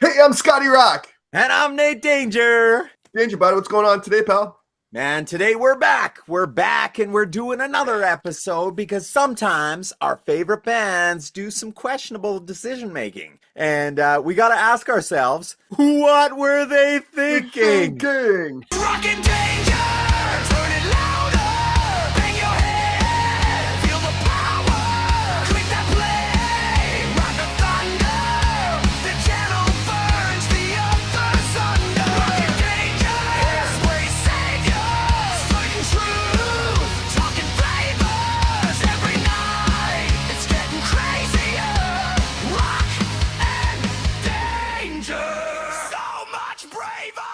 Hey, I'm Scotty Rock. And I'm Nate Danger. Danger, buddy. What's going on today, pal? Man, today we're back. We're back and we're doing another episode because sometimes our favorite bands do some questionable decision making. And we got to ask ourselves, what were they thinking? Rockin' danger, turn it louder, bang your head, feel the power, click that play, rock the thunder, the channel burns the earth asunder. Rockin' danger, hairspray saviors, speaking truth, talking flavors every night. It's getting crazier. Rock and danger, so much braver.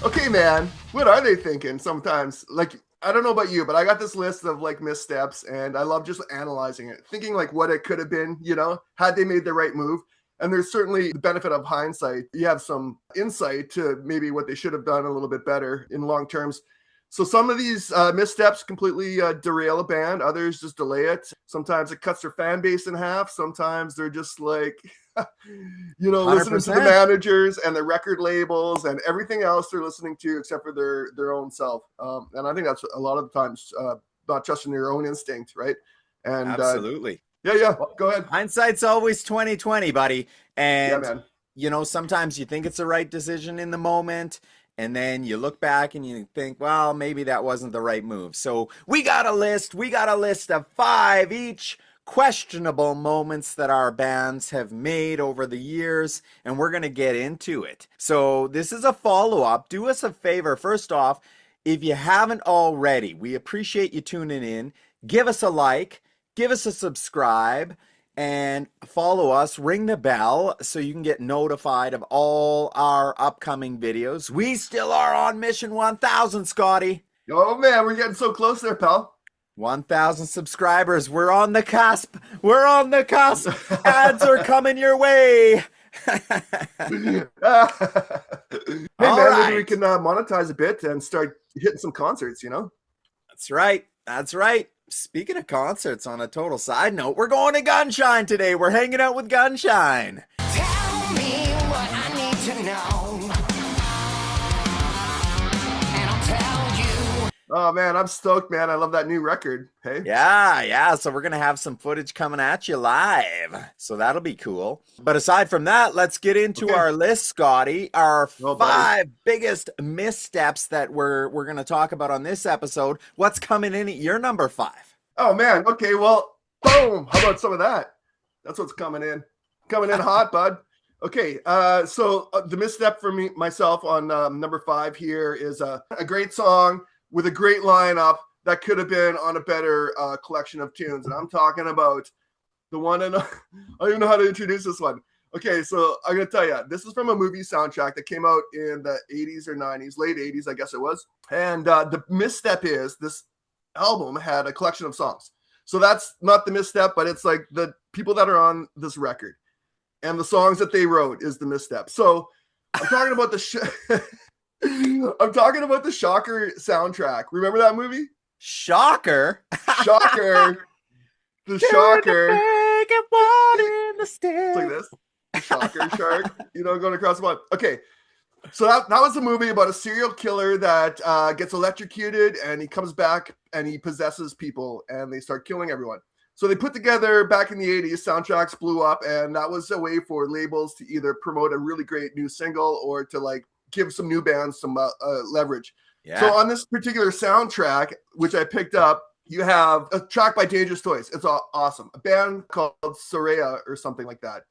Okay, man. What are they thinking sometimes? Like, I don't know about you, but I got this list of like missteps and I love just analyzing it, thinking like what it could have been, had they made the right move. And there's certainly the benefit of hindsight. You have some insight to maybe what they should have done a little bit better in long terms. So some of these missteps completely derail a band. Others just delay it. Sometimes it cuts their fan base in half. Sometimes they're just like, listening to the 100%. managers and the record labels and everything else they're listening to except for their own self. And I think that's a lot of the times not trusting your own instinct, right? And Absolutely. Yeah. Go ahead. Hindsight's always 2020, buddy. And Yeah, man. sometimes you think it's the right decision in the moment, and then you look back and you think, well, maybe that wasn't the right move. So we got a list of 5 each questionable moments that our bands have made over the years, and we're going to get into it. So this is a follow-up. Do us a favor. First off, if you haven't already, we appreciate you tuning in. Give us a like, give us a subscribe, and follow us, ring the bell so you can get notified of all our upcoming videos. We still are on Mission 1000, Scotty. Oh, man, we're getting so close there, pal. 1,000 subscribers. We're on the cusp. Ads are coming your way. Hey, All man, right. maybe we can monetize a bit and start hitting some concerts, That's right. Speaking of concerts, on a total side note, we're going to Gunshine today. We're hanging out with Gunshine. Tell me what I need to know, and I'll tell you. Oh, man, I'm stoked, man. I love that new record. Hey? Yeah. So we're going to have some footage coming at you live. So that'll be cool. But aside from that, let's get into our list, Scotty. Our 5 biggest missteps that we're going to talk about on this episode. What's coming in at your number 5? Oh, man. Okay, well, boom. How about some of that? That's what's coming in. Coming in hot, bud. Okay, so the misstep for myself on number 5 here is a great song with a great lineup that could have been on a better collection of tunes. And I'm talking about the one, and I don't even know how to introduce this one. Okay, so I'm going to tell you, this is from a movie soundtrack that came out in the 80s or 90s, late 80s, I guess it was. And the misstep is this album had a collection of songs. So that's not the misstep, but it's like the people that are on this record and the songs that they wrote is the misstep. So I'm talking about I'm talking about the Shocker soundtrack. Remember that movie? Shocker. Shocker. The Shocker. It's It's like this. Shocker shark. Going across the pond. Okay. So that was a movie about a serial killer that gets electrocuted and he comes back and he possesses people and they start killing everyone. So they put together back in the 80s, soundtracks blew up, and that was a way for labels to either promote a really great new single or to like give some new bands some leverage. Yeah. So on this particular soundtrack, which I picked up, you have a track by Dangerous Toys. It's awesome. A band called Soraya or something like that,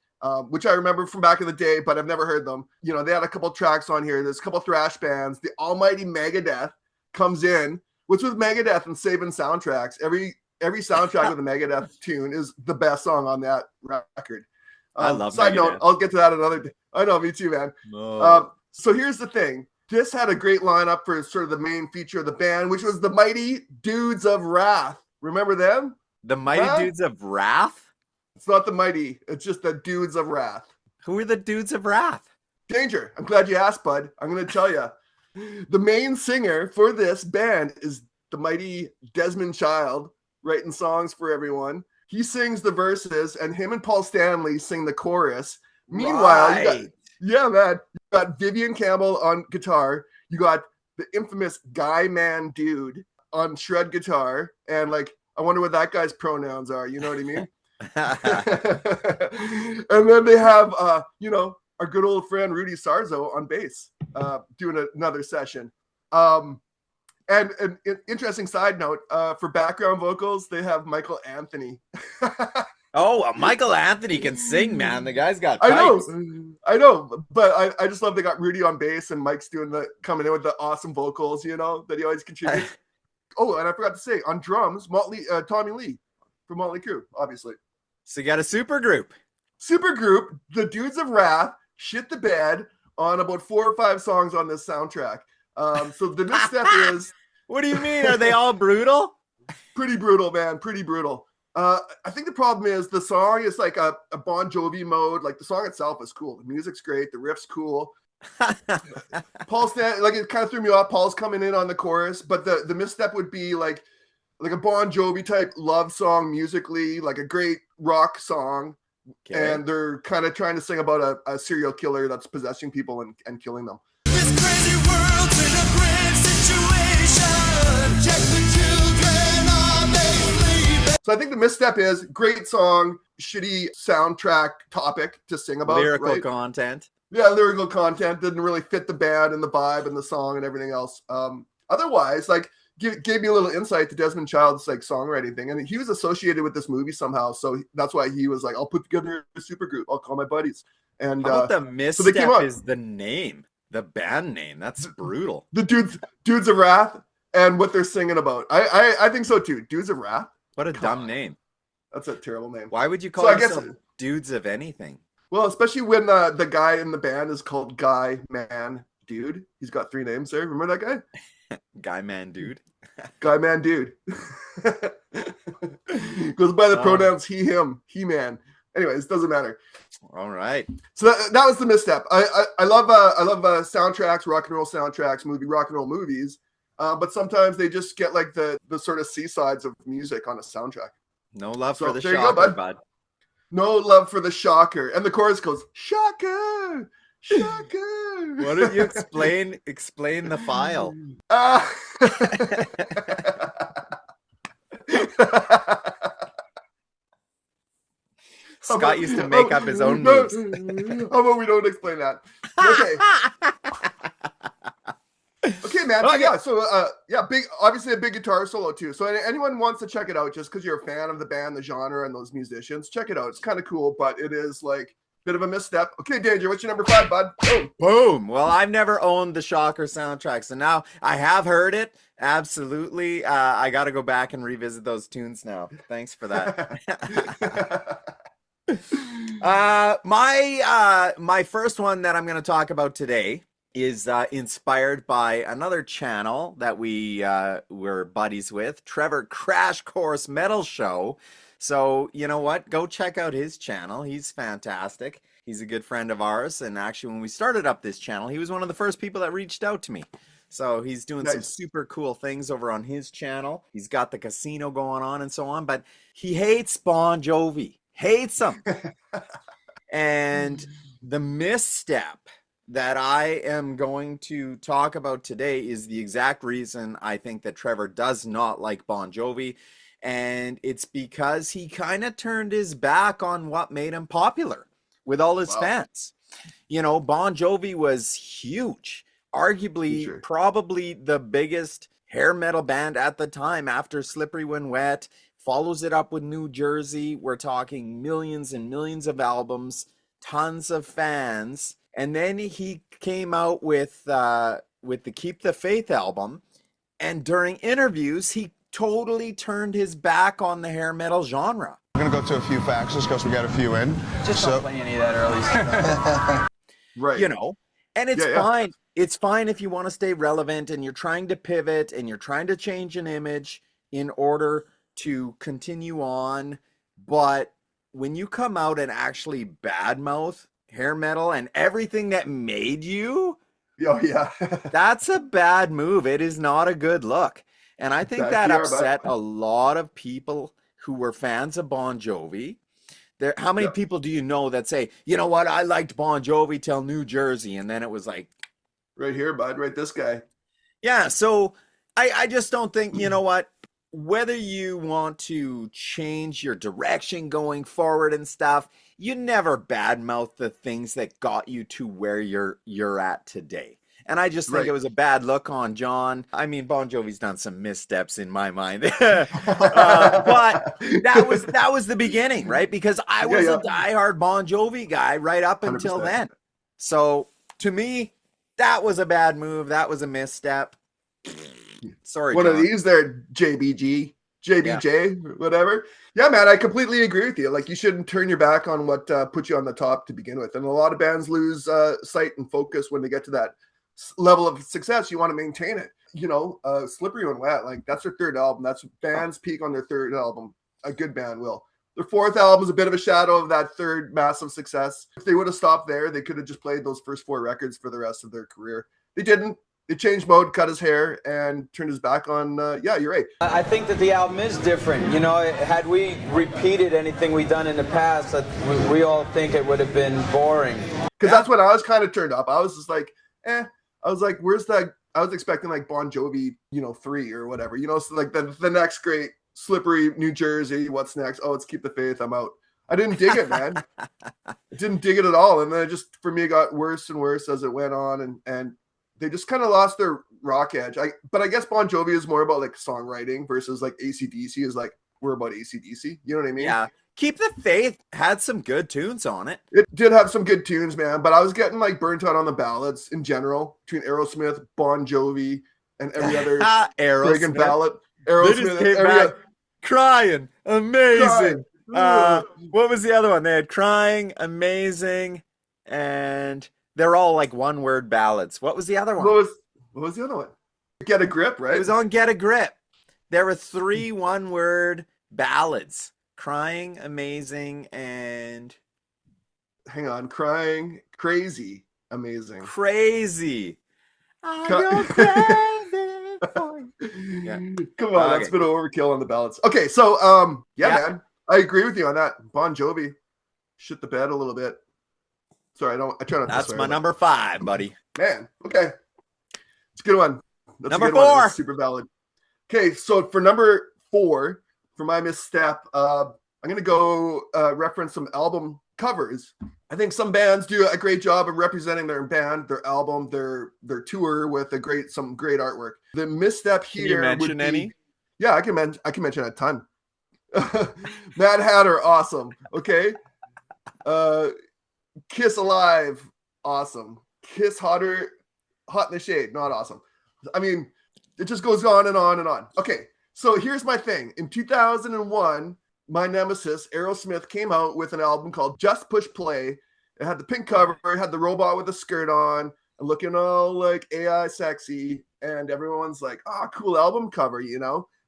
which I remember from back in the day, but I've never heard them. They had a couple tracks on here. There's a couple thrash bands. The almighty Megadeth comes in, which with Megadeth and saving soundtracks, every soundtrack with a Megadeth tune is the best song on that record. I love Side Megadeth. note, I'll get to that another day. I know, me too, man. So here's the thing. This had a great lineup for sort of the main feature of the band, which was the Mighty Dudes of Wrath. Remember them? The Mighty Dudes of Wrath? It's not the Mighty. It's just the Dudes of Wrath. Who are the Dudes of Wrath? Danger. I'm glad you asked, bud. I'm going to tell you. The main singer for this band is the mighty Desmond Child, writing songs for everyone. He sings the verses, and him and Paul Stanley sing the chorus. Meanwhile, Yeah, man. You got Vivian Campbell on guitar. You got the infamous Guy Man Dude on shred guitar. And like, I wonder what that guy's pronouns are. You know what I mean? And then they have, our good old friend Rudy Sarzo on bass, doing another session. And an interesting side note, for background vocals, they have Michael Anthony. Oh, Michael Anthony can sing, man. The guy's got I pipes. know, but I just love they got Rudy on bass and Mike's coming in with the awesome vocals, that he always contributes. Oh, and I forgot to say, on drums, Tommy Lee from Mötley Crüe, obviously. So you got a super group. Super group, the Dudes of Wrath, shit the bed on about 4 or 5 songs on this soundtrack. So the misstep is... What do you mean? Are they all brutal? Pretty brutal, man. Pretty brutal. I think the problem is the song is like a Bon Jovi mode. Like the song itself is cool. The music's great. The riff's cool. Paul's it kind of threw me off. Paul's coming in on the chorus, but the misstep would be like a Bon Jovi type love song musically, like a great rock song. Okay. And they're kind of trying to sing about a serial killer that's possessing people and killing them. This crazy world's in a grave situation. Check the children, are they sleeping? So I think the misstep is great song, shitty soundtrack topic to sing about. Lyrical content. Yeah, lyrical content didn't really fit the band and the vibe and the song and everything else. Otherwise, like gave me a little insight to Desmond Child's like songwriting thing, and he was associated with this movie somehow. So that's why he was like, "I'll put together a super group. I'll call my buddies." And how about the misstep is the name, the band name? That's brutal. The Dudes of Wrath and what they're singing about. I think so too. Dudes of Wrath. What a dumb name. That's a terrible name. Why would you call yourself Dudes of anything? Well, especially when the guy in the band is called Guy Man Dude. He's got 3 names there. Remember that guy? Guy Man Dude. Guy Man Dude. Goes by the pronouns he, him, he, man. Anyways, doesn't matter. All right. So that was the misstep. I love soundtracks, rock and roll soundtracks, rock and roll movies. But sometimes they just get like the sort of C-sides of music on a soundtrack. No love for the shocker, bud. No love for the shocker. And the chorus goes, shocker, shocker. Why don't you explain the file? Scott used to make up his own moves. How about we don't explain that? Okay, man. Okay. Yeah. So, obviously a big guitar solo too. So, anyone wants to check it out, just because you're a fan of the band, the genre, and those musicians, check it out. It's kind of cool, but it is like a bit of a misstep. Okay, Danger, what's your number 5, bud? Boom. Boom. Well, I've never owned the Shocker soundtrack, so now I have heard it. Absolutely. I got to go back and revisit those tunes now. Thanks for that. My first one that I'm going to talk about today is inspired by another channel that we're buddies with, Trevor Crash Course Metal Show. So you know what? Go check out his channel. He's fantastic. He's a good friend of ours. And actually, when we started up this channel, he was one of the first people that reached out to me. So he's doing some super cool things over on his channel. He's got the casino going on and so on, but he hates Bon Jovi. Hates him. And the misstep that I am going to talk about today is the exact reason I think that Trevor does not like Bon Jovi. And it's because he kind of turned his back on what made him popular with all his fans. You know, Bon Jovi was huge. Arguably, probably the biggest hair metal band at the time after Slippery When Wet. Follows it up with New Jersey. We're talking millions and millions of albums, tons of fans. And then he came out with the Keep the Faith album. And during interviews, he totally turned his back on the hair metal genre. We're going to go to a few faxes because we got a few in. Just don't play any of that early stuff. Right. You know, and it's fine. It's fine if you want to stay relevant and you're trying to pivot and you're trying to change an image in order to continue on. But when you come out and actually badmouth hair metal and everything that made you, that's a bad move. It is not a good look. And I think that upset a lot of people who were fans of Bon Jovi. There, how many Yeah. people do you know that say, you know what, I liked Bon Jovi till New Jersey, and then it was like, Right here, bud. Right, this guy. yeah. So I just don't think, you know what, whether you want to change your direction going forward and stuff, you never badmouth the things that got you to where you're at today. And I just think Right. it was a bad look on John. I mean, Bon Jovi's done some missteps in my mind, but that was the beginning, right? Because I was yeah. a diehard Bon Jovi guy right up until 100%. then. So to me, that was a bad move. That was a misstep. Sorry, One John. of these there, JBJ, whatever. Yeah, man, I completely agree with you. Like, you shouldn't turn your back on what put you on the top to begin with. And a lot of bands lose sight and focus when they get to that level of success. You want to maintain it. You know, Slippery When Wet, like, that's their third album. That's bands peak on their third album. A good band will. Their fourth album is a bit of a shadow of that third massive success. If they would have stopped there, they could have just played those first 4 records for the rest of their career. They didn't. They changed mode, cut his hair, and turned his back on, yeah, you're right. I think that the album is different. You know, had we repeated anything we've done in the past, we all think it would have been boring. Because that's when I was kind of turned up. I was just like, I was like, where's that? I was expecting like Bon Jovi, 3 or whatever. So like the next great Slippery, New Jersey, what's next? Oh, it's Keep the Faith, I'm out. I didn't dig it, man. I didn't dig it at all. And then it just, for me, it got worse and worse as it went on. And they just kind of lost their rock edge. But I guess Bon Jovi is more about like songwriting versus like AC/DC is like, we're about AC/DC. You know what I mean? Yeah. Keep the Faith had some good tunes on it. It did have some good tunes, man. But I was getting like burnt out on the ballads in general between Aerosmith, Bon Jovi, and every other friggin' ballad. They Aerosmith, just came every back crying. Amazing. Crying. What was the other one? They had Crying, Amazing, and they're all like one-word ballads. What was the other one? What was the other one? Get a Grip, right? It was on Get a Grip. There were 3 one-word ballads. Crying, Amazing, and hang on. Crying, Crazy, Amazing. Crazy. I Co- go crazy for you. Yeah. Come on, that's a bit of overkill on the ballads. Okay, so yeah, man. I agree with you on that. Bon Jovi shit the bed a little bit. Sorry, I try not to That's swear, my but- number 5, buddy. Man, okay. It's a good one. That's Number a good one. 4. That's super valid. Okay, so for number 4, for my misstep, I'm going to go reference some album covers. I think some bands do a great job of representing their band, their album, their tour with some great artwork. The misstep Can here you would mention be, any? Yeah, I can mention a ton. Mad Hatter, awesome. Okay. Kiss Alive, awesome. Kiss Hot in the Shade, not awesome. I mean, it just goes on and on and on. Okay, so here's my thing. In 2001, my nemesis, Aerosmith, came out with an album called Just Push Play. It had the pink cover, it had the robot with a skirt on, and looking all like AI sexy, and everyone's like, cool album cover,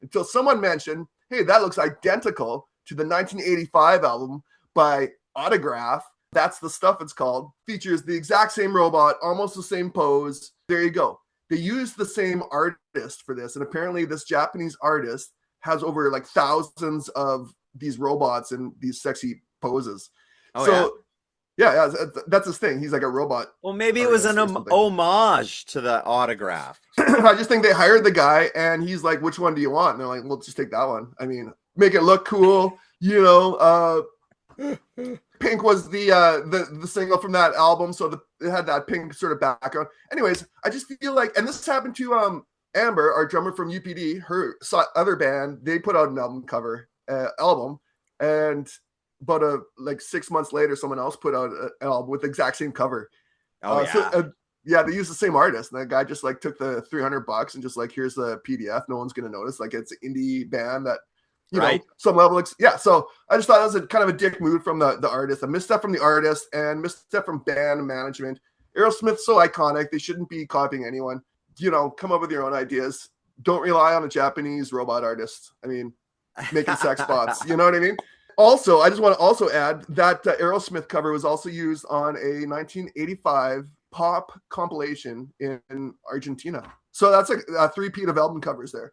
until someone mentioned, hey, that looks identical to the 1985 album by Autograph. That's the Stuff it's called. Features the exact same robot, almost the same pose. There you go. They used the same artist for this, and apparently this Japanese artist has over like thousands of these robots in these sexy poses. Yeah, that's his thing. He's like a robot. Well, maybe it was an homage to the Autograph. I just think they hired the guy, and he's like, "Which one do you want?" And they're like, "Well, just take that one. I mean, make it look cool, Pink was the single from that album, so it had that pink sort of background. Anyways, I just feel like, and this happened to Amber, our drummer from UPD, her other band. They put out an album cover and about 6 months later, someone else put out an album with the exact same cover. Yeah, they used the same artist, and that guy just like took the $300 and just like, here's the PDF. No one's gonna notice. Like, it's an indie band that. Some level. So I just thought that was a kind of a dick move from the artist, a misstep from the artist, and misstep from band management. Aerosmith's so iconic; they shouldn't be copying anyone. Come up with your own ideas. Don't rely on a Japanese robot artist. I mean, making sex bots. You know what I mean? Also, I just want to also add that Aerosmith cover was also used on a 1985 pop compilation in Argentina. So that's a three-peat of album covers there.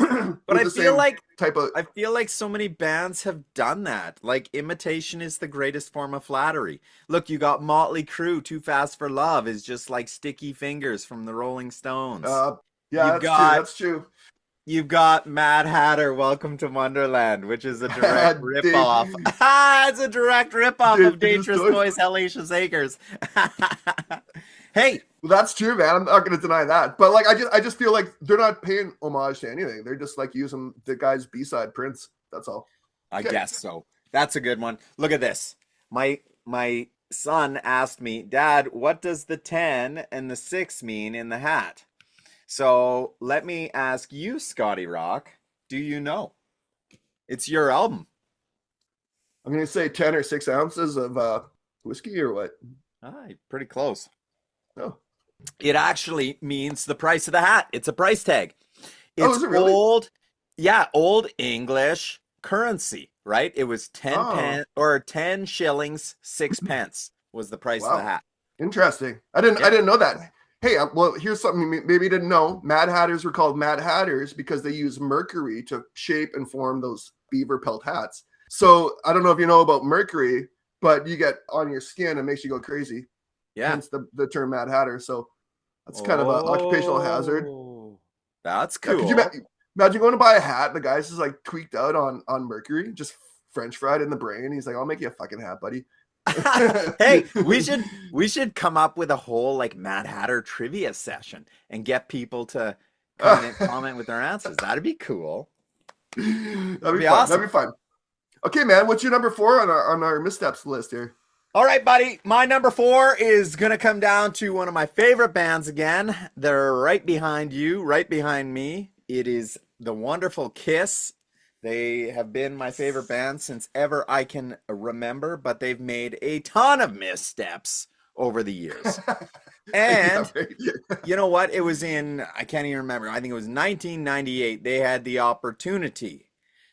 But with I the feel same like type of. I feel like so many bands have done that. Like imitation is the greatest form of flattery. Look, you got Mötley Crüe, Too Fast for Love is just like Sticky Fingers from the Rolling Stones. Yeah, You've that's true. got That's true. you've got Mad Hatter, Welcome to Wonderland, which is a direct ripoff. Dave, It's a direct ripoff of Dangerous Dangerous Toys. Toys, Hellacious Acres. Hey, Well, that's true, man. I'm not going to deny that. But like, I just feel like they're not paying homage to anything. They're just like using the guy's B-side prints. That's all. I Okay. guess so. That's a good one. Look at this. My son asked me, Dad, what does the 10 and the 6 mean in the hat? So let me ask you, Scotty Rock. Do you know? It's your album. I'm going to say 10 or 6 ounces of whiskey or what? Pretty close. Oh. It actually means the price of the hat. It's a price tag. It's Is it really? old English currency, right? It was 10 shillings, 6 pence was the price of the hat. Interesting. I didn't know that. Hey, well, here's something maybe you didn't know. Mad Hatters were called Mad Hatters because they use mercury to shape and form those beaver pelt hats. So I don't know if you know about mercury, but you get on your skin and makes you go crazy. Yeah. Hence the term Mad Hatter. So that's kind of an occupational hazard. That's Yeah, cool. could you imagine going to buy a hat? The guy's just like tweaked out on mercury, just French fried in the brain. He's like, I'll make you a fucking hat, buddy. Hey, we should come up with a whole like Mad Hatter trivia session and get people to comment with their answers. That'd be cool. That'd be fun. awesome. That'd be fun. Okay, man. What's your number 4 on our missteps list here? All right, buddy. My number 4 is gonna come down to one of my favorite bands again. They're right behind you, right behind me. It is the wonderful Kiss. They have been my favorite band since ever I can remember, but they've made a ton of missteps over the years. And Yeah, right. you know what? It was I can't even remember. I think it was 1998. They had the opportunity.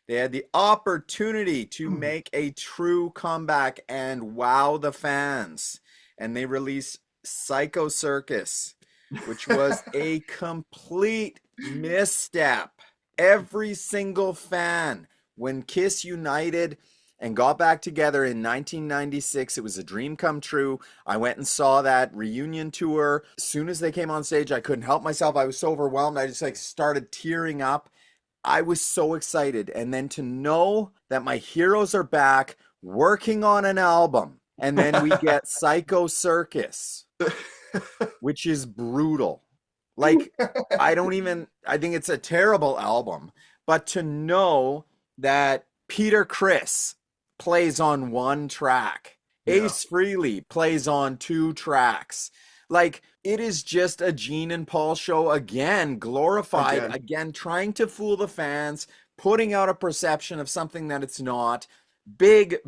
To make a true comeback and wow the fans. And they released Psycho Circus, which was a complete misstep. Every single fan, when Kiss united and got back together in 1996, it was a dream come true. I went and saw that reunion tour. As soon as they came on stage, I couldn't help myself. I was so overwhelmed. I just like started tearing up. I was so excited. And then to know that my heroes are back working on an album, and then we get Psycho Circus, which is brutal. Like, I think it's a terrible album, but to know that Peter Criss plays on 1 track, Ace Frehley plays on 2 tracks, like, it is just a Gene and Paul show again, glorified, again, trying to fool the fans, putting out a perception of something that it's not. Big,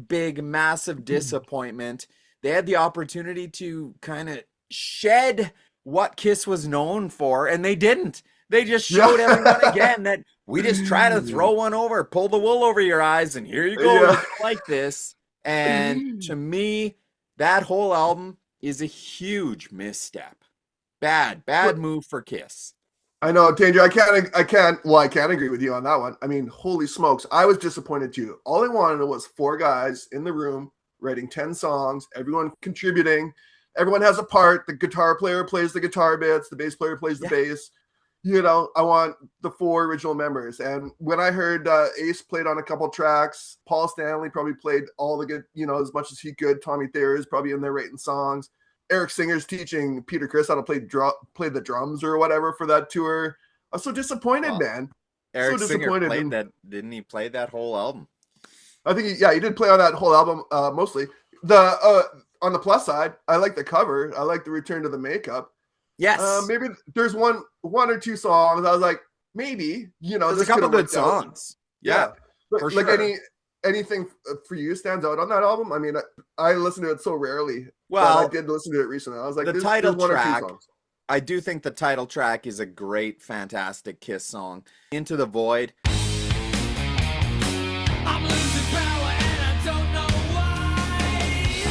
massive disappointment. They had the opportunity to kind of shed what Kiss was known for, and they didn't. They just showed everyone again that we just try to throw one over, pull the wool over your eyes, and here you go, like this. And to me, that whole album is a huge misstep. Bad move for Kiss. I know, Danger. I can't agree with you on that one. I mean, holy smokes. I was disappointed too. All I wanted was 4 guys in the room writing 10 songs, everyone contributing. Everyone has a part. The guitar player plays the guitar bits. The bass player plays the bass. You know, I want the 4 original members. And when I heard Ace played on a couple tracks, Paul Stanley probably played all the good, as much as he could. Tommy Thayer is probably in there writing songs. Eric Singer's teaching Peter Criss how to play the drums or whatever for that tour. I'm so disappointed, man. Eric so Singer disappointed. played that. Didn't he play that whole album? I think he did play on that whole album mostly. On the plus side, I like the cover. I like the return to the makeup. Yes. Maybe there's one or 2 songs. I was like, maybe, there's a couple good songs. Yeah, for like sure. Anything for you stands out on that album? I mean, I listen to it so rarely. Well, I did listen to it recently. I was like, the there's title one track. or 2 songs. I do think the title track is a great, fantastic Kiss song. Into the Void. I'm losing power and I don't know why.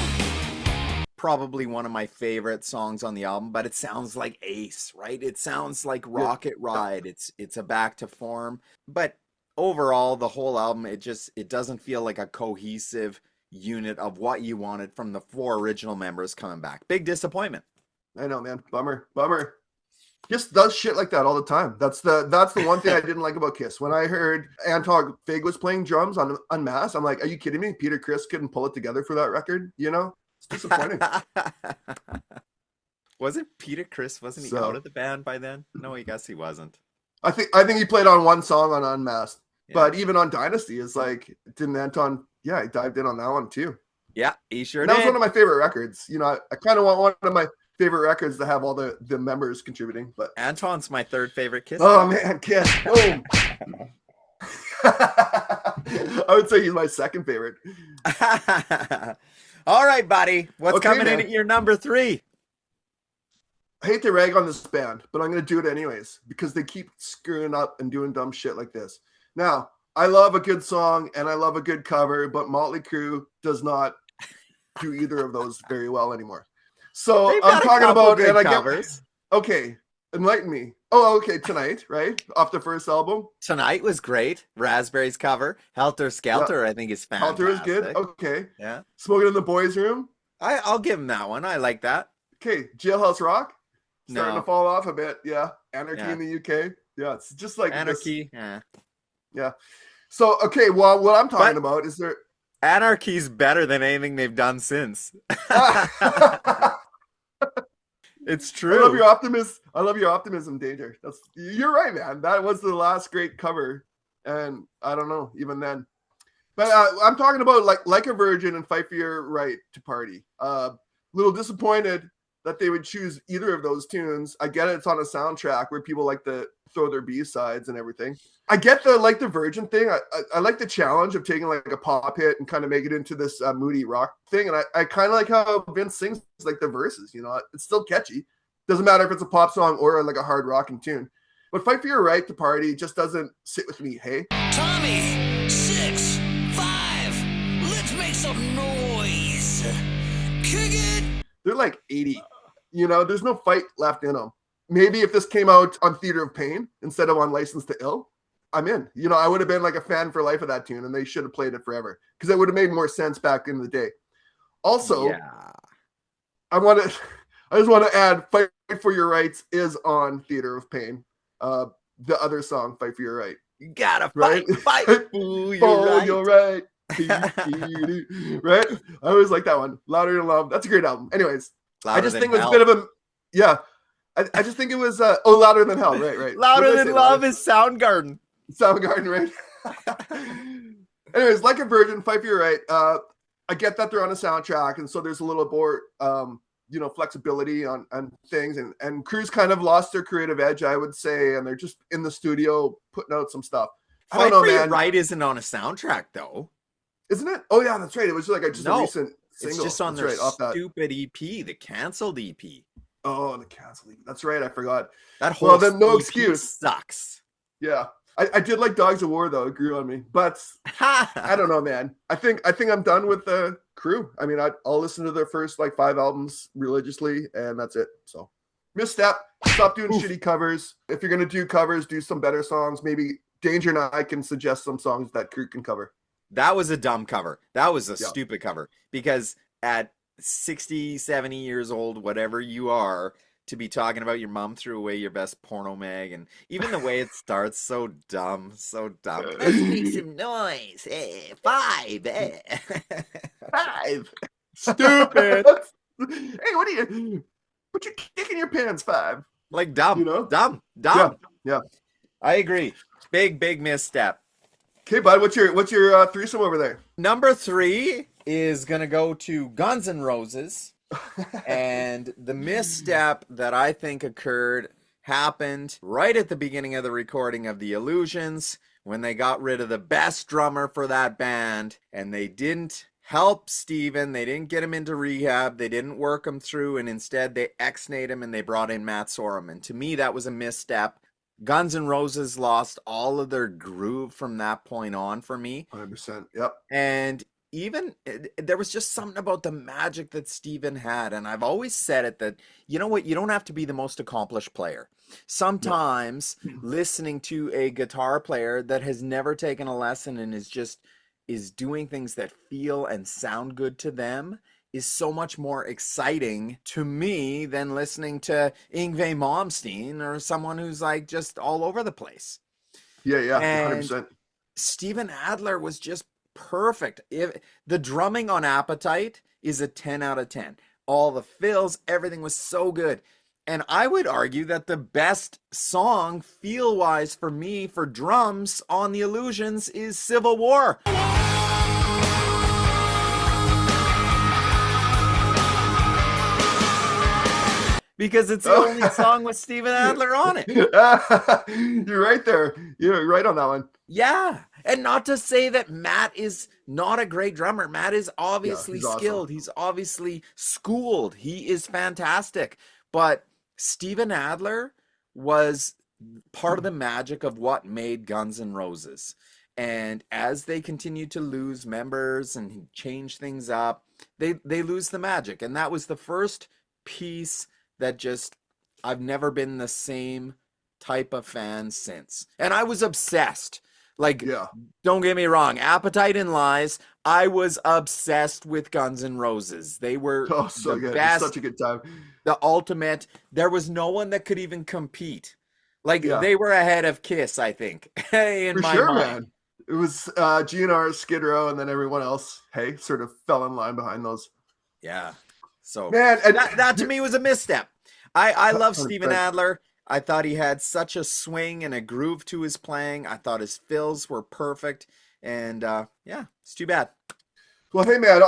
probably one of my favorite songs on the album, but it sounds like Ace, right? It sounds like Rocket Ride. It's a back to form, but overall the whole album, it doesn't feel like a cohesive unit of what you wanted from the 4 original members coming back. Big disappointment. I know, man. Bummer. Kiss does shit like that all the time. That's the one thing I didn't like about Kiss. When I heard Anton Fig was playing drums on Unmasked, I'm like, are you kidding me? Peter Criss couldn't pull it together for that record, you know? It's disappointing. Wasn't Peter Criss, wasn't he out of the band by then? No, I guess he wasn't. I think he played on one song on Unmasked. Yeah. But even on Dynasty, it's like, didn't Anton, he dived in on that one too. Yeah, he sure and did. That was one of my favorite records. You know, I kind of want one of my favorite records to have all the members contributing. But Anton's my 3rd favorite Kiss. Oh man, Kiss. Boom. I would say he's my 2nd favorite. All right, buddy. What's coming in man. at your number 3? I hate to rag on this band, but I'm going to do it anyways because they keep screwing up and doing dumb shit like this. Now, I love a good song and I love a good cover, but Mötley Crüe does not do either of those very well anymore. So I'm talking about good covers. Okay, enlighten me. Oh, okay, Tonight, right? Off the first album. Tonight was great. Raspberries cover. Helter Skelter, I think, is fantastic. Helter is good. Okay. Yeah. Smoking in the Boys' Room. I'll give him that one. I like that. Okay, Jailhouse Rock. Starting No. to fall off a bit. Yeah. Anarchy in the UK. Yeah, it's just like Anarchy. Yeah. So, okay, well, what I'm talking about is there... Anarchy's better than anything they've done since. It's true. I love your optimism, Danger. You're right, man. That was the last great cover, and I don't know even then. But I'm talking about like a Virgin and Fight for Your Right to Party. Little disappointed that they would choose either of those tunes. I get it; it's on a soundtrack where people like to throw their B-sides and everything. I get the Virgin thing. I like the challenge of taking like a pop hit and kind of make it into this moody rock thing. And I kind of like how Vince sings like the verses, you know, it's still catchy. Doesn't matter if it's a pop song or like a hard rocking tune. But Fight for Your Right to Party just doesn't sit with me. Hey, Tommy, 6, 5, let's make some noise. Kick it. they're like 80. You know, there's no fight left in them. Maybe if this came out on Theater of Pain instead of on License to Ill, I'm in. You know, I would have been like a fan for life of that tune, and they should have played it forever because it would have made more sense back in the day. Also, I just want to add, Fight for Your Rights is on Theater of Pain. The other song, Fight for Your Right. You gotta Right? fight for your right. Right? I always like that one. Louder Than Love. That's a great album. Anyways, Louder I just Than think it was Hell. a bit of a, yeah. I just think it was, Louder Than Hell. Right. What Louder did I Than say, Love Louder? is Soundgarden. Soundgarden, right? Anyways, Like a Virgin, Fight for Your Right. I get that they're on a soundtrack, and so there's a little more, flexibility on things. And Crüe's kind of lost their creative edge, I would say, and they're just in the studio putting out some stuff. I Fight don't know, for Your man. Right isn't on a soundtrack though. Isn't it? Oh yeah, that's right. It was like a recent single. It's just on That's their right, off that. stupid EP, the canceled EP. Oh, the canceling. That's right. I forgot. That whole Well, then no EP excuse. sucks. Yeah. I did like Dogs of War though. It grew on me, but I don't know, man. I think I'm done with the Crüe. I mean, I'll listen to their first like 5 albums religiously, and that's it. So, misstep. Stop doing shitty covers. If you're gonna do covers, do some better songs. Maybe Danger and I can suggest some songs that Crüe can cover. That was a dumb cover. That was a stupid cover because at 60, 70 years old, whatever you are, to be talking about your mom threw away your best porno mag, and even the way it starts, so dumb. Let's make some noise. 5. 5. Stupid. Hey, what are you? Put your kick in your pants, 5. Like dumb. You know? Dumb. Yeah. I agree. Big misstep. Okay, bud. What's your threesome over there? Number 3 is gonna go to Guns N' Roses. And the misstep that I think happened right at the beginning of the recording of The Illusions, when they got rid of the best drummer for that band, and they didn't help Steven, they didn't get him into rehab, they didn't work him through, and instead they ex-nayed him and they brought in Matt Sorum. And to me, that was a misstep. Guns N' Roses lost all of their groove from that point on for me. 100%. Yep. And even there was just something about the magic that Steven had. And I've always said it that, you know what, you don't have to be the most accomplished player. Sometimes listening to a guitar player that has never taken a lesson and is doing things that feel and sound good to them is so much more exciting to me than listening to Yngwie Malmsteen or someone who's like just all over the place. Yeah, yeah, And 100%. Steven Adler was just perfect. The drumming on Appetite is a 10 out of 10. All the fills, everything was so good. And I would argue that the best song feel-wise for me for drums on the Illusions is Civil War. Because it's the only song with Steven Adler on it. You're right there. You're right on that one. Yeah. And not to say that Matt is not a great drummer. Matt is obviously he's awesome. skilled. He's obviously schooled. He is fantastic. But Steven Adler was part of the magic of what made Guns N' Roses. And as they continued to lose members and change things up, they lose the magic. And that was the first piece that just, I've never been the same type of fan since. And I was obsessed. Like, don't get me wrong, Appetite and Lies, I was obsessed with Guns N' Roses. They were so the good. best, Such a good time. the ultimate. There was no one that could even compete. Like, they were ahead of Kiss, I think, in For my sure, mind. man. It was GNR, Skid Row, and then everyone else, sort of fell in line behind those. Yeah. So, man, and that to me was a misstep. I love 100%. Steven Adler. I thought he had such a swing and a groove to his playing. I thought his fills were perfect. And it's too bad. Well, hey, man,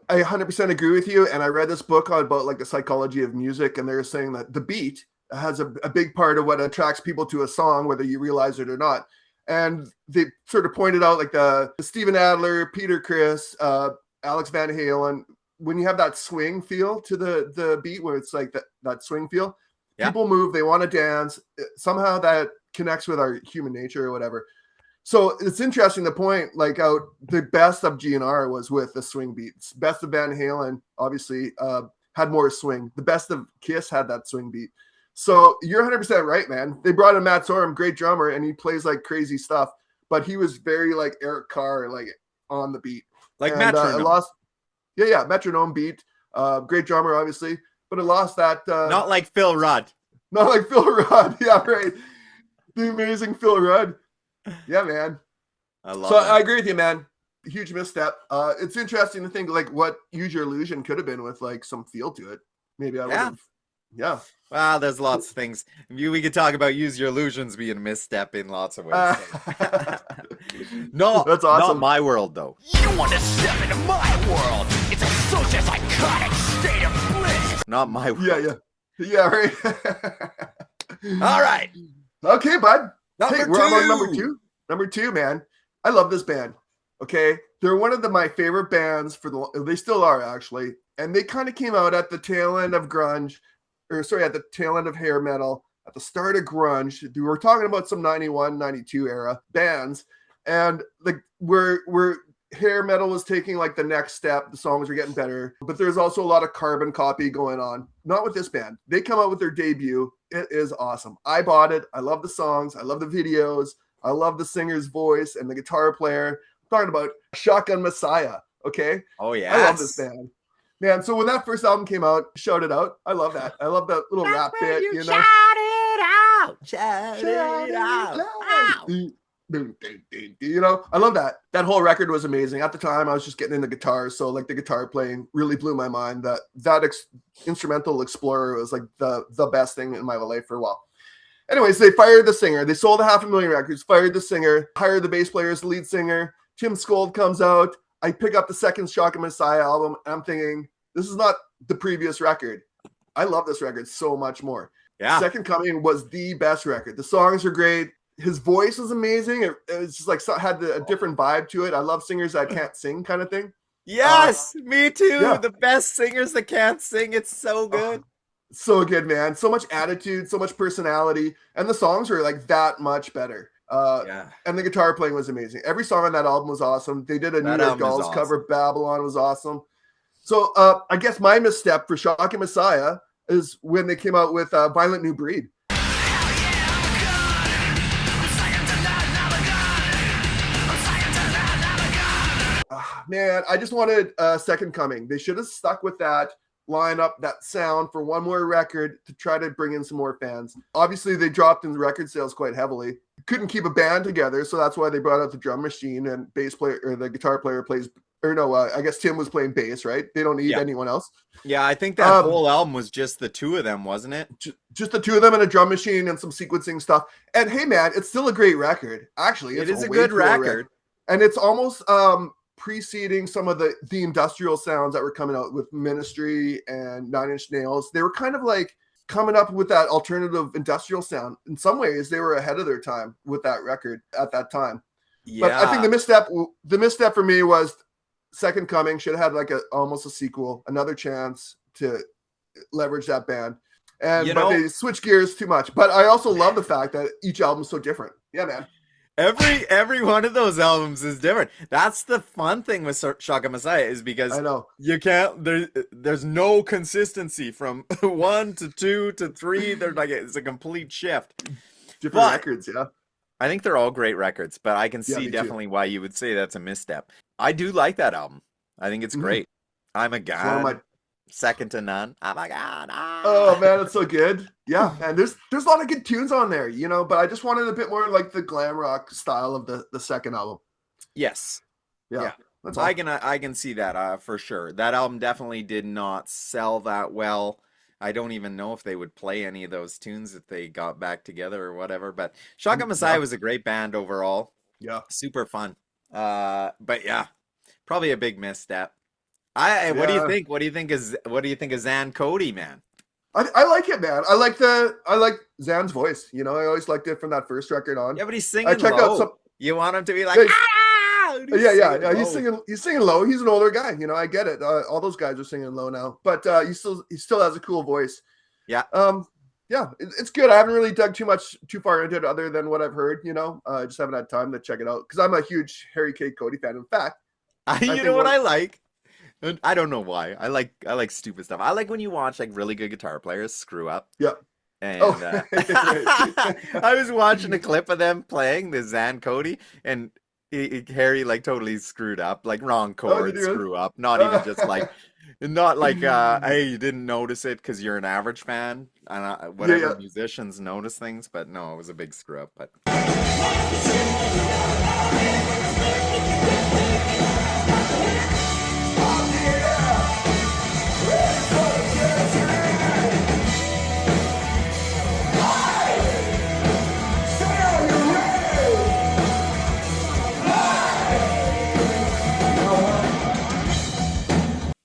I 100% agree with you. And I read this book about like the psychology of music, and they're saying that the beat has a big part of what attracts people to a song, whether you realize it or not. And they sort of pointed out like the Steven Adler, Peter Criss, Alex Van Halen, when you have that swing feel to the beat, where it's like that swing feel, people move, they want to dance. Somehow that connects with our human nature or whatever. So it's interesting to point like out the best of GNR was with the swing beats. Best of Van Halen obviously had more swing. The best of Kiss had that swing beat. So you're 100% right, man. They brought in Matt Sorum, great drummer, and he plays like crazy stuff, but he was very like Eric Carr, like on the beat. Like metronome. Metronome beat. Great drummer, obviously, but it lost that. Not like Phil Rudd. Not like Phil Rudd. Yeah, right. The amazing Phil Rudd. Yeah, man. I agree with you, man. Huge misstep. It's interesting to think like what Use Your Illusion could have been with like some feel to it. Maybe I would have. Yeah. Well, there's lots of things. We could talk about Use Your Illusions being a misstep in lots of ways. No, that's awesome. Not my world, though. You want to step into my world? It's a social psychotic state of bliss. Not my world. Yeah, right. All right. Okay, bud. We're on number two. Number two, man. I love this band. Okay. They're one of my favorite bands they still are actually. And they kind of came out at the tail end of grunge, at the tail end of hair metal, at the start of grunge. We were talking about some 91, 92 era bands. And like where hair metal was taking like the next step, the songs were getting better. But there's also a lot of carbon copy going on. Not with this band. They come out with their debut. It is awesome. I bought it. I love the songs. I love the videos. I love the singer's voice and the guitar player. I'm talking about Shotgun Messiah. Okay. Oh yeah. I love this band. Man, so when that first album came out, Shout It Out, I love that. I love that little rap bit, you know. Shout it out. Shout it out. You know, I love that. That whole record was amazing. At the time, I was just getting into guitars, so like the guitar playing really blew my mind. That instrumental Explorer was like the best thing in my life for a while. Anyways, they fired the singer. They sold 500,000 records, fired the singer, hired the bass player as the lead singer. Tim Skold comes out. I pick up the second Shotgun Messiah album, and I'm thinking, this is not the previous record. I love this record so much more. Yeah. Second Coming was the best record. The songs are great. His voice was amazing. It was just like had a different vibe to it. I love singers that can't sing kind of thing. Yes, me too. Yeah. The best singers that can't sing. It's so good. So good, man. So much attitude, so much personality. And the songs are like that much better. Yeah. And the guitar playing was amazing. Every song on that album was awesome. They did a That New York album is Dolls awesome. cover. Babylon was awesome. So I guess my misstep for Shocking Messiah is when they came out with Violent New Breed. Man, I just wanted Second Coming. They should have stuck with that lineup, that sound for one more record to try to bring in some more fans. Obviously, they dropped in the record sales quite heavily. Couldn't keep a band together, so that's why they brought out the drum machine and bass player, or the guitar player plays. Or no, I guess Tim was playing bass, right? They don't need anyone else. Yeah, I think that whole album was just the two of them, wasn't it? Just the two of them and a drum machine and some sequencing stuff. And hey, man, it's still a great record. Actually, It it's is a way good cooler record. and it's almost preceding some of the industrial sounds that were coming out with Ministry and Nine Inch Nails. They were kind of like coming up with that alternative industrial sound. In some ways, they were ahead of their time with that record at that time. Yeah. But I think the misstep for me was Second Coming. Should have had like almost a sequel, another chance to leverage that band. But they switched gears too much. But I also love the fact that each album's so different. Yeah, man. Every one of those albums is different. That's the fun thing with Shaka Messiah, is because I know you can't. There's no consistency from 1 to 2 to 3. They're like, it's a complete shift. Different records, yeah. I think they're all great records, but I can Yeah, see me definitely why you would say that's a misstep. I do like that album. I think it's great. I'm a It's one of god. my- Second to none. Oh my god. Oh man, it's so good. Yeah, man. There's a lot of good tunes on there, you know. But I just wanted a bit more like the glam rock style of the second album. Yes. Yeah. That's all. I can see that for sure. That album definitely did not sell that well. I don't even know if they would play any of those tunes if they got back together or whatever. But Shaka Messiah was a great band overall. Yeah. Super fun. But yeah, probably a big misstep. What do you think? What do you think of Zan Cody, man? I like it, man. I like Zan's voice. You know, I always liked it from that first record on. Yeah, but he's singing checked low. out some. You want him to be like, Yeah. He's singing low. He's an older guy. You know, I get it. All those guys are singing low now, but he still has a cool voice. Yeah. Yeah, it's good. I haven't really dug too far into it other than what I've heard. You know, I just haven't had time to check it out because I'm a huge Harry K. Cody fan. In fact, you know what I like? I don't know why. I like stupid stuff. I like when you watch like really good guitar players screw up. Yeah. And Right. I was watching a clip of them playing the Zan Cody, and Harry like totally screwed up, like wrong chord, screw up. Not even just like, not like hey, you didn't notice it because you're an average fan, and whatever musicians notice things, but no, it was a big screw up. But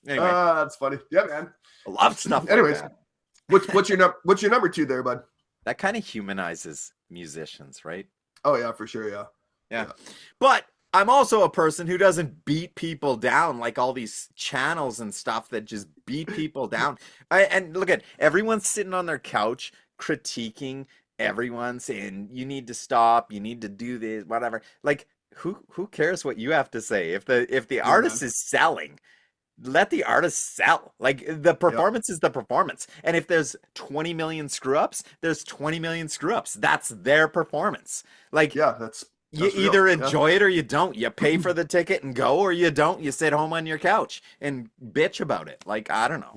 anyway, that's funny. Yeah, man. I love stuff. Anyways, like that. what's your number two there, bud? That kind of humanizes musicians, right? Oh yeah, for sure. Yeah. But I'm also a person who doesn't beat people down like all these channels and stuff that just beat people down. And look at everyone's sitting on their couch critiquing everyone, saying you need to stop, you need to do this, whatever. Like who cares what you have to say? If the artist is selling, let the artist sell. Like the performance is the performance. And if there's 20 million screw ups, there's 20 million screw ups. That's their performance. Like that's you real. either enjoy it or you don't. You pay for the ticket and go, or you don't. You sit home on your couch and bitch about it. Like, I don't know.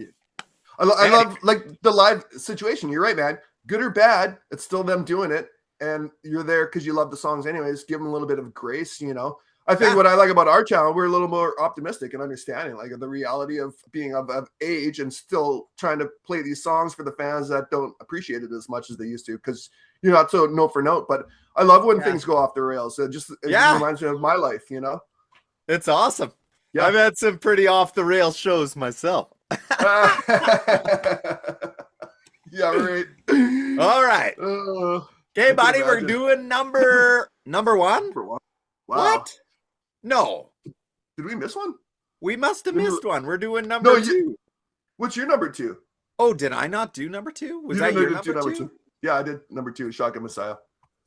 I love like the live situation. You're right, man. Good or bad, it's still them doing it. And you're there because you love the songs anyways. Give them a little bit of grace, you know. I think what I like about our channel, we're a little more optimistic and understanding, like the reality of being of age and still trying to play these songs for the fans that don't appreciate it as much as they used to, because you're not so note for note. But I love when things go off the rails. It just reminds me of my life, you know? It's awesome. Yeah. I've had some pretty off the rails shows myself. Yeah, right. All right. Okay, buddy, we're doing number one. Wow. What? No. Did we miss one? We must have missed one. We're doing number two. What's your number two? Oh, did I not do number two? Was that your number two? Yeah, I did number two, Shotgun Messiah.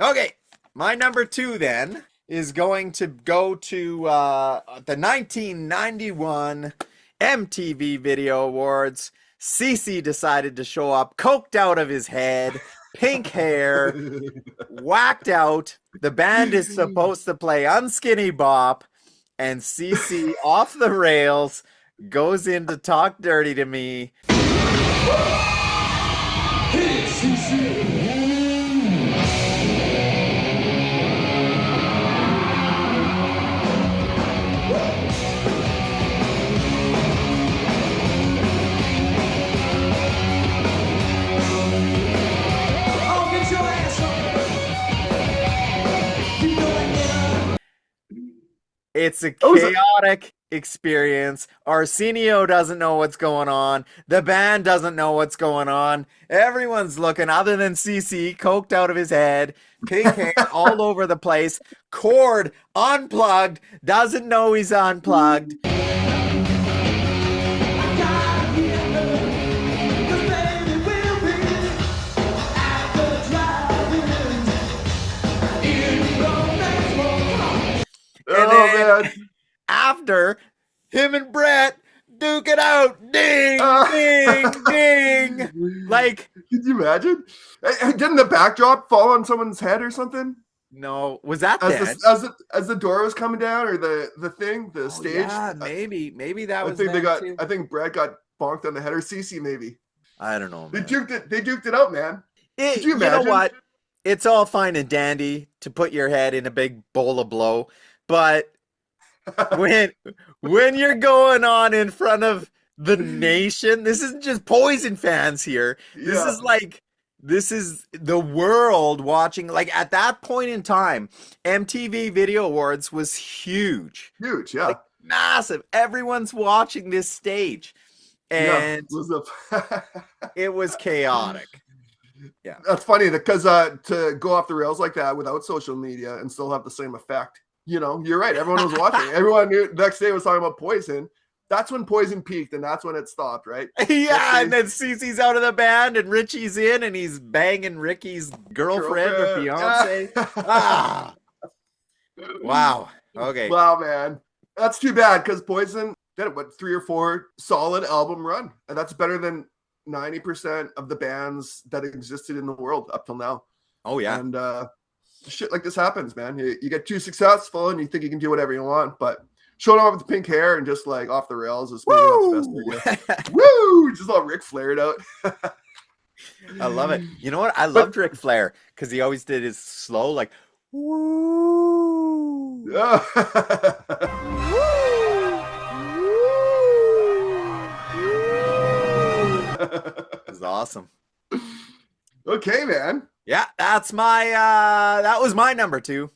Okay. My number 2 then is going to go to the 1991 MTV Video Awards. Cece decided to show up, coked out of his head, pink hair, whacked out. The band is supposed to play Unskinny Bop, and Cece off the rails goes in to talk dirty to me. It's a chaotic experience. Arsenio doesn't know what's going on. The band doesn't know what's going on. Everyone's looking, other than CC, coked out of his head, pink hair all over the place. Cord unplugged, doesn't know he's unplugged. And then after, him and Brett duke it out. Ding, ding, ding. Like, could you imagine? Didn't the backdrop fall on someone's head or something? No, was that as the door was coming down, or the stage? Yeah, maybe that was. I think Brett got bonked on the head, or Cece maybe. I don't know. Man. They duked it out, man. Could you imagine? You know what? It's all fine and dandy to put your head in a big bowl of blow. But when you're going on in front of the nation, this isn't just Poison fans here. This is the world watching. Like, at that point in time, MTV Video Awards was huge. Huge, yeah. Like, massive. Everyone's watching this stage. And it was chaotic. Yeah. That's funny because to go off the rails like that without social media and still have the same effect. You know, you're right. Everyone was watching. Everyone knew the next day was talking about Poison. That's when Poison peaked, and that's when it stopped, right? Yeah, and then Cece's out of the band, and Richie's in, and he's banging Ricky's girlfriend or fiance. Wow. Okay. Wow, man. That's too bad because Poison did 3 or 4 solid album run, and that's better than 90% of the bands that existed in the world up till now. Oh yeah. And shit like this happens, man. You get too successful and you think you can do whatever you want, but showing off with the pink hair and just like off the rails is maybe not the best idea. Woo! Just all Ric Flaired out. I love it. You know what? I loved Ric Flair because he always did his slow, like, woo. It's awesome. Okay, man. Yeah, that's that was my number 2.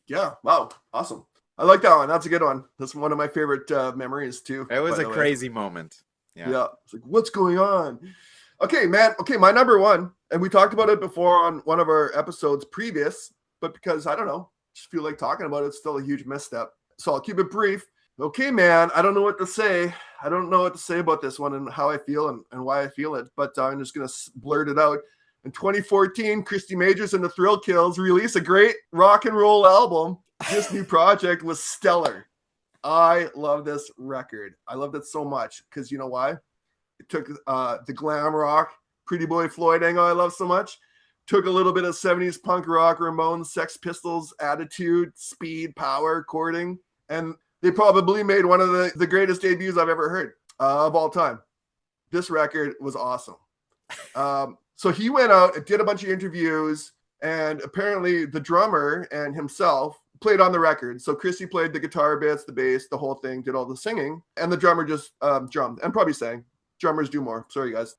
Yeah, wow, awesome. I like that one. That's a good one. That's one of my favorite memories too. It was a crazy moment. Yeah. It's like, what's going on? Okay, man. Okay, my number 1, and we talked about it before on one of our episodes previous, but because I don't know, just feel like talking about it, it's still a huge misstep. So I'll keep it brief. Okay, man. I don't know what to say. I don't know what to say about this one and how I feel and why I feel it, but I'm just gonna blurt it out. In 2014, Kristy Majors and the Thrill Kills released a great rock and roll album. This new project was stellar. I love this record. I loved it so much because you know why? It took the glam rock, Pretty Boy Floyd angle I love so much. Took a little bit of 70s punk rock, Ramones, Sex Pistols, attitude, speed, power, chording, and they probably made one of the greatest debuts I've ever heard of all time. This record was awesome. So he went out and did a bunch of interviews, and apparently the drummer and himself played on the record. So Kristy played the guitar bits, the bass, the whole thing, did all the singing, and the drummer just drummed and probably sang. Drummers do more. Sorry, guys.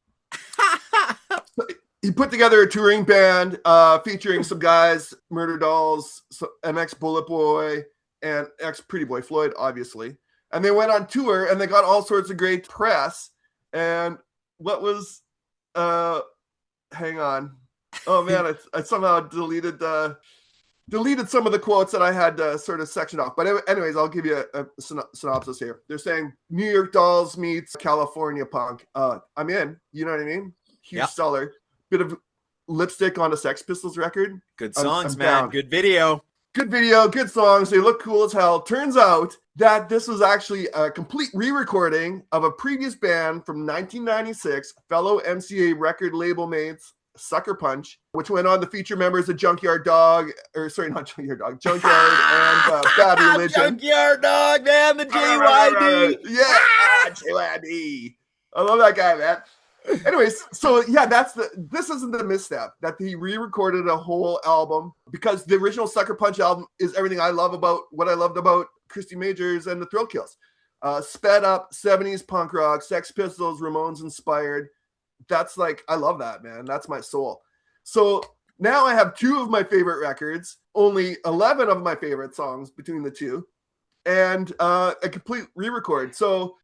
He put together a touring band featuring some guys, Murder Dolls, MX Bullet Boy, and ex Pretty Boy Floyd, obviously. And they went on tour, and they got all sorts of great press. And what was... hang on. Oh man, I somehow deleted some of the quotes that I had sort of sectioned off. But anyways, I'll give you a synopsis here. They're saying New York Dolls meets California punk. I'm in. You know what I mean? Huge seller. Bit of Lipstick on a Sex Pistols record. Good I'm songs, man. down. Good video. Good video, good songs. They look cool as hell. Turns out that this was actually a complete re-recording of a previous band from 1996, fellow MCA record label mates, Sucker Punch, which went on to feature members of Junkyard Dog, or sorry, not Junkyard Dog, Junkyard and Bad Religion. Junkyard Dog, man, the JYD. Yeah, JYD. I love that guy, man. Anyways, so yeah, this isn't the misstep that he re-recorded a whole album, because the original Sucker Punch album is everything I love about what I loved about Kristy Majors and the Thrill Kills. Sped up 70s punk rock, Sex Pistols, Ramones inspired. That's like, I love that, man. That's my soul. So now I have 2 of my favorite records, only 11 of my favorite songs between the 2, and a complete re-record. So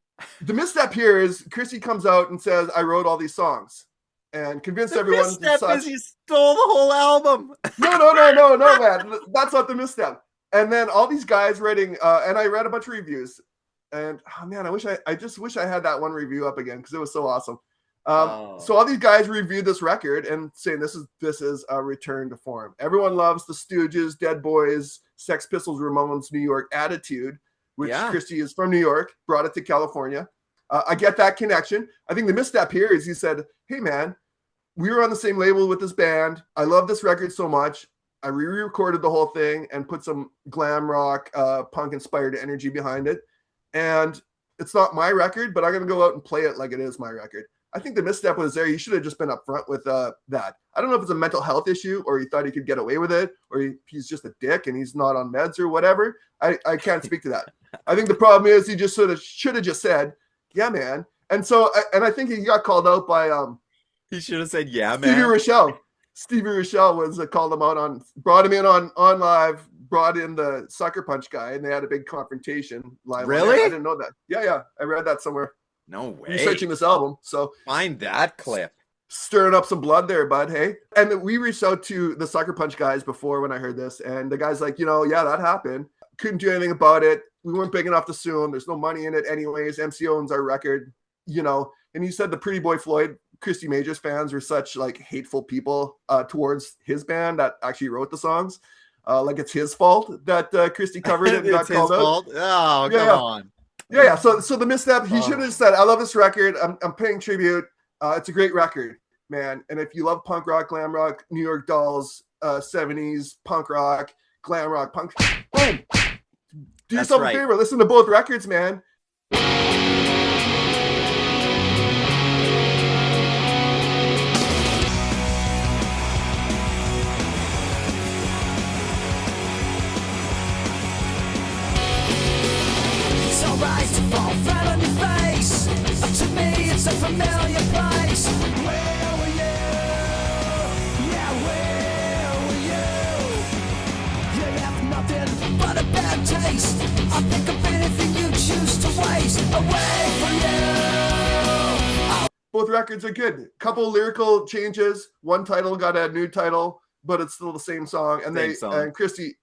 the misstep here is Kristy comes out and says, I wrote all these songs, and convinced everyone. The misstep is he stole the whole album. No, man. That's not the misstep. And then all these guys writing, and I read a bunch of reviews, and oh man, I just wish I had that one review up again, because it was so awesome. So all these guys reviewed this record and saying this is a return to form. Everyone loves the Stooges, Dead Boys, Sex Pistols, Ramones, New York attitude, which Kristy is from New York, brought it to California. I get that connection. I think the misstep here is he said, hey man, we were on the same label with this band. I love this record so much. I re-recorded the whole thing and put some glam rock, punk inspired energy behind it. And it's not my record, but I'm going to go out and play it like it is my record. I think the misstep was there. You should have just been upfront with that. I don't know if it's a mental health issue, or he thought he could get away with it, or he's just a dick and he's not on meds or whatever. I can't speak to that. I think the problem is he just should have just said, yeah, man. And so, and I think he got called out by he should have said, yeah, man. Stevie Rochelle was called him out brought him in on live, brought in the Sucker Punch guy, and they had a big confrontation live. Really? I didn't know that. Yeah. I read that somewhere. No way. Researching this album. So find that clip. Stirring up some blood there, bud. Hey. And then we reached out to the Sucker Punch guys before when I heard this, and the guy's like, yeah, that happened. Couldn't do anything about it. We weren't big enough to sue him. There's no money in it anyways. MC owns our record, And he said the Pretty Boy Floyd, Kristy Majors fans were such like hateful people towards his band that actually wrote the songs. Like it's his fault that Kristy covered it and got called out. Oh, come on. Yeah. So the misstep, he should have said, I love this record. I'm paying tribute. It's a great record, man. And if you love punk rock, glam rock, New York Dolls, 70s, punk rock, glam rock, punk, boom. Do yourself a favor. Listen to both records, man. It's alright to fall flat on your face. To me, it's a familiar place. Where were you? Yeah, where were you? You left nothing but a bad taste. I think of anything you choose to waste away from you. Both records are good. Couple lyrical changes. One title got a new title, but it's still the same song. And and Kristy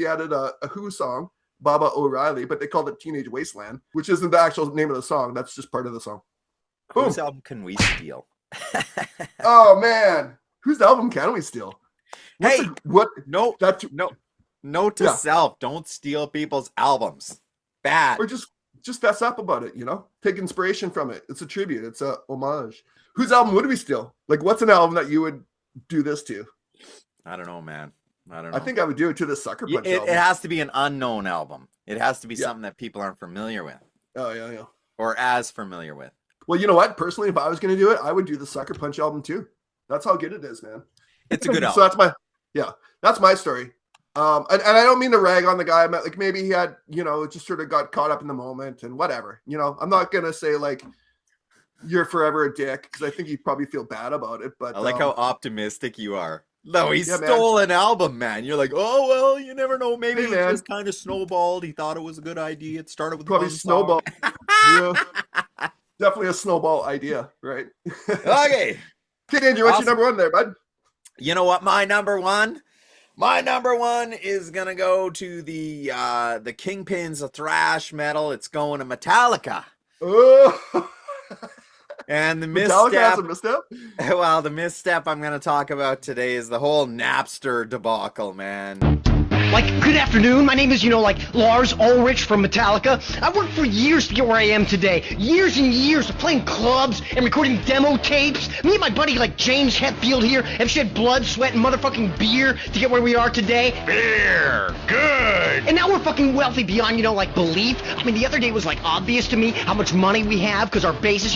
added a Who song, Baba O'Reilly, but they called it Teenage Wasteland, which isn't the actual name of the song. That's just part of the song. Whose album can we steal? Oh man, whose album can we steal? Note to self: don't steal people's albums. Bad. Or just fess up about it. Take inspiration from it. It's a tribute. It's a homage. Whose album would we steal? Like, what's an album that you would do this to? I don't know, man. I don't know. I think I would do it to the Sucker Punch album. It has to be an unknown album. It has to be something that people aren't familiar with. Oh yeah. Or as familiar with. Well, you know what? Personally, if I was going to do it, I would do the Sucker Punch album too. That's how good it is, man. It's a good album. So that's my story. And I don't mean to rag on the guy. Like maybe he had, just sort of got caught up in the moment and whatever. I'm not going to say like you're forever a dick, because I think he'd probably feel bad about it. But I like how optimistic you are. No, he stole an album, man. You're like, oh, well, you never know. Maybe it just kind of snowballed. He thought it was a good idea. It started with probably snowball. Definitely a snowball idea, right? Okay. Okay, Andrew, what's your number one there, bud? You know what? My number one is gonna go to the kingpins of thrash metal. It's going to Metallica. Oh. And the Metallica has a misstep, misstep? well, the misstep I'm going to talk about today is the whole Napster debacle, man. Like, good afternoon, my name is, Lars Ulrich from Metallica. I worked for years to get where I am today. Years and years of playing clubs and recording demo tapes. Me and my buddy, James Hetfield here, have shed blood, sweat, and motherfucking beer to get where we are today. Beer! Good! And now we're fucking wealthy beyond, belief. I mean, the other day was, obvious to me how much money we have, because our bassist,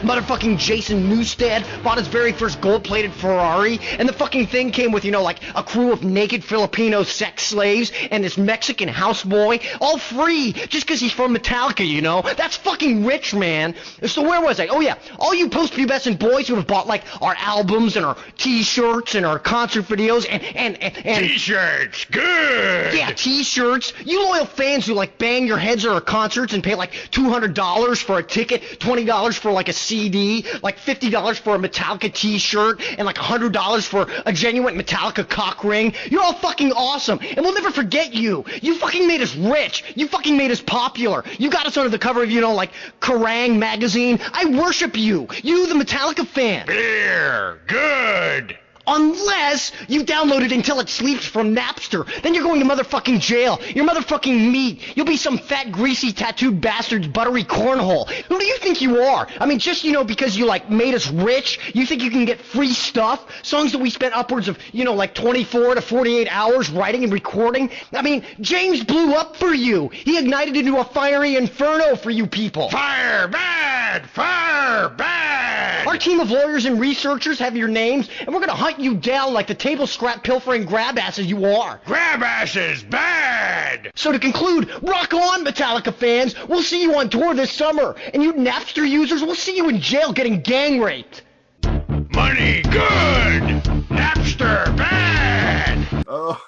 motherfucking Jason Newsted bought his very first gold-plated Ferrari, and the fucking thing came with, a crew of naked Filipino sex slaves and this Mexican houseboy, all free, just because he's from Metallica, That's fucking rich, man. So where was I? Oh yeah, all you post-pubescent boys who have bought, our albums and our t-shirts and our concert videos and T-shirts! Good! yeah, t-shirts. You loyal fans who, bang your heads at our concerts and pay, $200 for a ticket, $20 for, a CD, $50 for a Metallica t-shirt, and, $100 for a genuine Metallica cock ring. You're all fucking awesome, and we'll never forget you. You fucking made us rich. You fucking made us popular. You got us under the cover of, Kerrang! Magazine. I worship you. You, the Metallica fan. Beer! Good! Unless you download it until it sleeps from Napster. Then you're going to motherfucking jail. You're motherfucking meat. You'll be some fat, greasy, tattooed bastard's buttery cornhole. Who do you think you are? I mean, just, because you, made us rich, you think you can get free stuff? Songs that we spent upwards of, 24 to 48 hours writing and recording? I mean, James blew up for you. He ignited into a fiery inferno for you people. Fire bad! Fire bad! Our team of lawyers and researchers have your names, and we're gonna hunt you down like the table scrap pilfering grab asses you are. Grab asses bad! So to conclude, rock on, Metallica fans. We'll see you on tour this summer, and you Napster users, we'll see you in jail getting gang raped. Money good! Napster bad! Oh.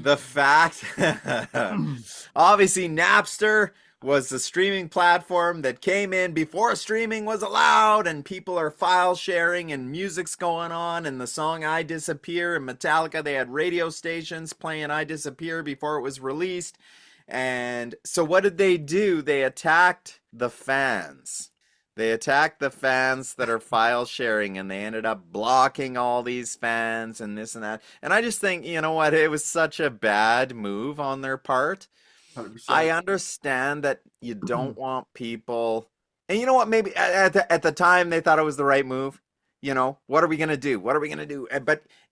The fact, obviously, Napster was the streaming platform that came in before streaming was allowed, and people are file sharing and music's going on, and the song I Disappear and Metallica, they had radio stations playing I Disappear before it was released. And so what did they do? They attacked the fans. They attacked the fans that are file sharing, and they ended up blocking all these fans and this and that. And I just think, you know what, it was such a bad move on their part. 100%. I understand that you don't want people, and you know what, maybe at the time they thought it was the right move. What are we gonna do? What are we gonna do?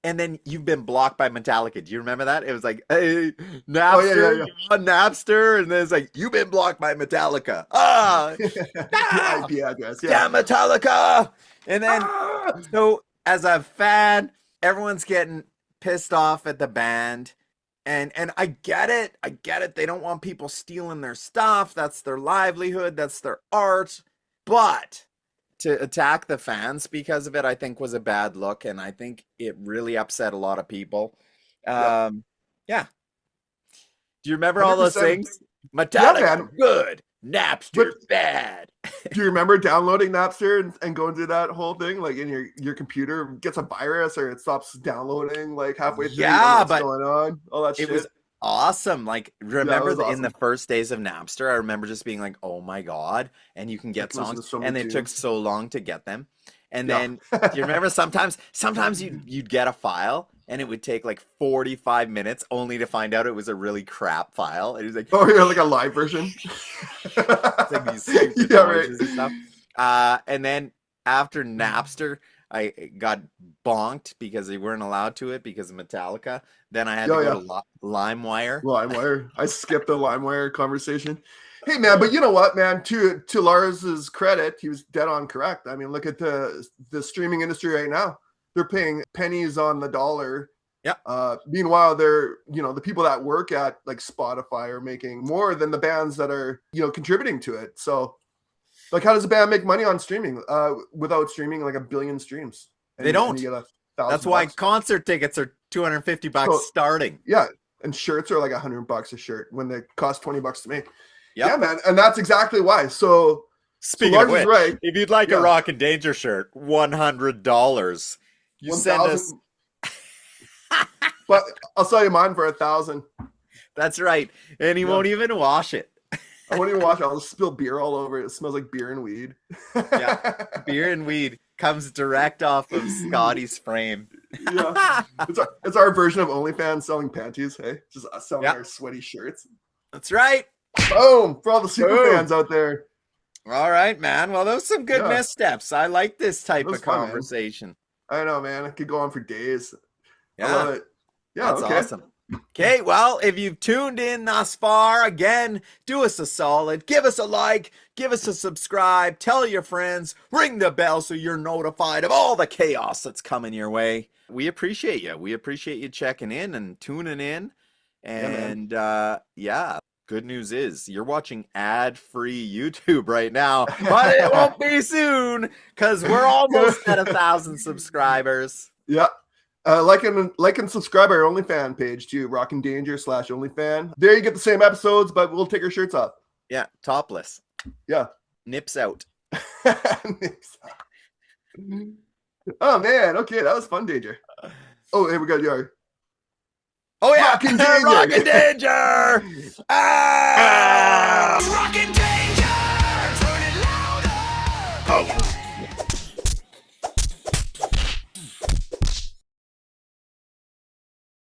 And then you've been blocked by Metallica. Do you remember that? It was like, hey, Napster, Oh, yeah. you're on Napster, and then it's like, you've been blocked by Metallica. Ah, The IP address. Yeah. damn Metallica. And then, so as a fan, everyone's getting pissed off at the band. And I get it. They don't want people stealing their stuff. That's their livelihood. That's their art. But to attack the fans because of it, I think was a bad look. And I think it really upset a lot of people. Yeah. Do you remember all those 100%. things? Metallica, man. good. Napster, bad. Do you remember downloading Napster and going through that whole thing? In your computer gets a virus or it stops downloading halfway through. Yeah, what's but going on? All that shit. It was awesome. Remember was in awesome. the first days of Napster, I remember just being like, oh my God. And you can get Listen to songs, so many and it took tunes. so long to get them. And Yeah. then do you remember sometimes you'd get a file and it would take 45 minutes only to find out it was a really crap file. It was like, Oh, yeah, a live version. it's like these stupid Yeah, right. noises and stuff. And then after Napster, I got bonked because they weren't allowed to it because of Metallica. Then I had to Oh, go to LimeWire. LimeWire. I skipped the LimeWire conversation. Hey man, but you know what, man? To Lars's credit, he was dead on correct. I mean, look at the streaming industry right now. They're paying pennies on the dollar. Yeah. Meanwhile, they're the people that work at Spotify are making more than the bands that are contributing to it. So, how does a band make money on streaming? Without streaming, 1 billion streams. They don't. And you get That's why $1,000. concert tickets are $250 So- starting. Yeah, and shirts are $100 a shirt when they cost $20 to make. Yep. Yeah, man, and that's exactly why. So Speaking Lars of which, is right. if you'd like Yeah. a Rock and Danger shirt, $100. You send us. 1,000. But I'll sell you mine for 1,000. That's right, and he won't even wash it. I won't even watch it. I'll just spill beer all over it. It smells like beer and weed. Yeah. Beer and weed comes direct off of Scotty's frame. Yeah. It's our version of OnlyFans selling panties. Hey, just us selling Yeah. our sweaty shirts. That's right. Boom for all the super Boom. fans out there. All right, man. Well, those are some good Yeah. missteps. I like this type That was of fun, man. conversation. I know, man. I could go on for days. I Yeah. love it. Yeah, That's okay. awesome. Okay, well, if you've tuned in thus far, again, do us a solid. Give us a like, give us a subscribe, tell your friends, ring the bell so you're notified of all the chaos that's coming your way. We appreciate you. We appreciate you checking in and tuning in. And yeah, good news is you're watching ad-free YouTube right now, but it won't be soon because we're almost at 1,000 subscribers. Yeah. Like and subscribe our OnlyFan page too, Rockin' Danger /OnlyFan. There you get the same episodes, but we'll take our shirts off. Yeah, topless. Yeah. Nips out. Oh man, okay, that was fun, Danger. Oh, here we go, your Oh yeah, Rockin' Danger. Rockin' Danger. Ah!